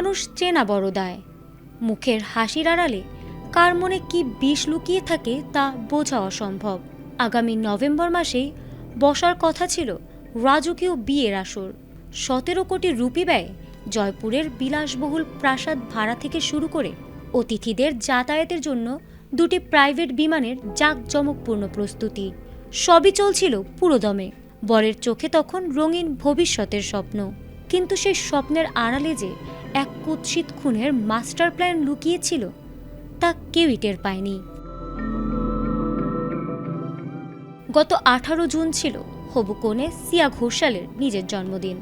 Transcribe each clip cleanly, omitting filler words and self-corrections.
মানুষ চেনা বড় দায়। মুখের হাসির আড়ালে কার মনে কি বিষ লুকিয়ে থাকে তা বোঝা অসম্ভব। আগামী নভেম্বর মাসেই বসার কথা ছিল রাজকীয় বিয়ের আসর। 17 কোটি রুপি ব্যয়ে জয়পুরের বিলাসবহুল প্রাসাদ ভাড়া থেকে শুরু করে অতিথিদের যাতায়াতের জন্য 2টি প্রাইভেট বিমানের জাঁকজমকপূর্ণ প্রস্তুতি, সবই চলছিল পুরোদমে। বরের চোখে তখন রঙিন ভবিষ্যতের স্বপ্ন, কিন্তু সেই স্বপ্নের আড়ালে যে এক কুৎসিত খুনের মাস্টার প্ল্যান লুকিয়েছিল তা কেউই টের পায়নি। গত 18 জুন ছিল হবু কনে সিয়া ঘোষালের নিজের জন্মদিন।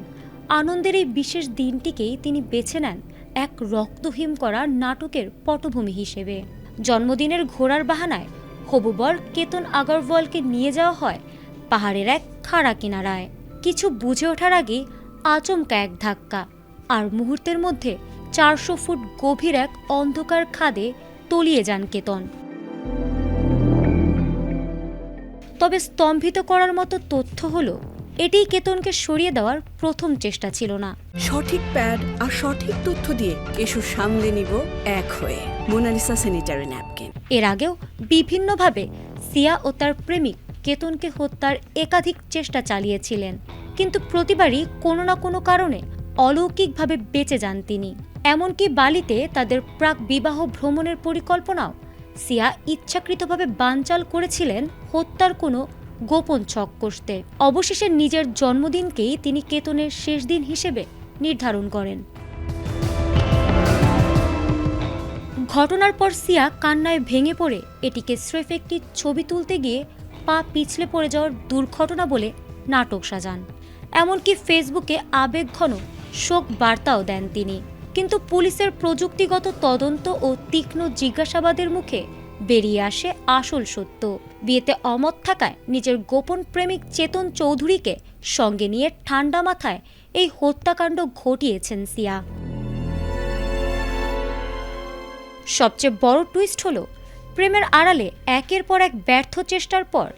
আনন্দের এই বিশেষ দিনটিকেই তিনি বেছে নেন এক রক্তহিম করা নাটকের পটভূমি হিসেবে। জন্মদিনের ঘোরার বাহানায় হবু বর কেতন আগরওয়ালকে নিয়ে যাওয়া হয় পাহাড়ের এক খাড়া কিনারায়। কিছু বুঝে ওঠার আগে আচমকা এক ধাক্কা, আর মুহূর্তের মধ্যে 400 ফুট গভীর এক অন্ধকার খাদে তলিয়ে যান কেতন। তবে স্তম্ভিত করার মতো তথ্য হলো, এটিই কেতনকে সরিয়ে দেওয়ার প্রথম চেষ্টা ছিল না। সঠিক প্যাড আর সঠিক তথ্য দিয়ে এসব সামলে নিব এক হয়ে। Monalisa sanitary napkin. এর আগেও বিভিন্নভাবে সিয়া ও তার প্রেমিক কেতনকে হত্যার একাধিক চেষ্টা চালিয়েছিলেন, কিন্তু প্রতিবারই কোনো না কোনো কারণে অলৌকিকভাবে বেঁচে যান তিনি। এমনকি বালিতে তাদের প্রাক বিবাহ ভ্রমণের পরিকল্পনাও সিয়া ইচ্ছাকৃতভাবে বানচাল করেছিলেন হত্যার কোনো গোপন ছক কষতে। অবশেষে নিজের জন্মদিনকেই তিনি কেতনের শেষ দিন হিসেবে নির্ধারণ করেন। ঘটনার পর সিয়া কান্নায় ভেঙে পড়ে এটিকে স্রেফ একটি ছবি তুলতে গিয়ে পা পিছলে পড়ে যাওয়ার দুর্ঘটনা বলে নাটক সাজান। এমনকি ফেসবুকে আবেগঘন শোক বার্তাও দেন তিনি। কিন্তু পুলিশের প্রযুক্তিগত তদন্ত ও তীক্ষ্ণ জিজ্ঞাসাবাদের মুখে বেরিয়ে আসে আসল সত্য। বিয়েতে অমত থাকায় নিজের গোপন প্রেমিক চেতন চৌধুরীকে সঙ্গে নিয়ে ঠান্ডা মাথায় এই হত্যাকাণ্ড ঘটিয়েছেন সিয়া। সবচেয়ে বড় টুইস্ট হলো, প্রেমের আড়ালে একের পর এক ব্যর্থ চেষ্টার পর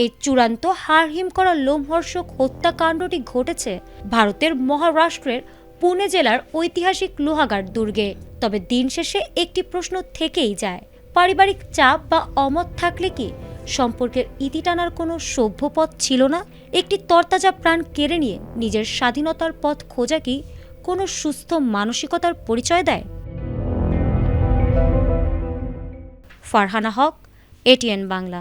এই চূড়ান্ত হাড়হিম করা লোমহর্ষক হত্যাকাণ্ডটি ঘটেছে ভারতের মহারাষ্ট্রের পুনে জেলার ঐতিহাসিক লোহাগাড় দুর্গে। তবে দিন শেষে একটি প্রশ্ন থেকেই যায়, পারিবারিক চাপ বা অমত থাকলে কি সম্পর্কের ইতি টানার কোনো সভ্য পথ ছিল না? একটি তরতাজা প্রাণ কেড়ে নিয়ে নিজের স্বাধীনতার পথ খোঁজা কি কোনো সুস্থ মানসিকতার পরিচয় দেয়? ফারহানা হক, এটিএন বাংলা।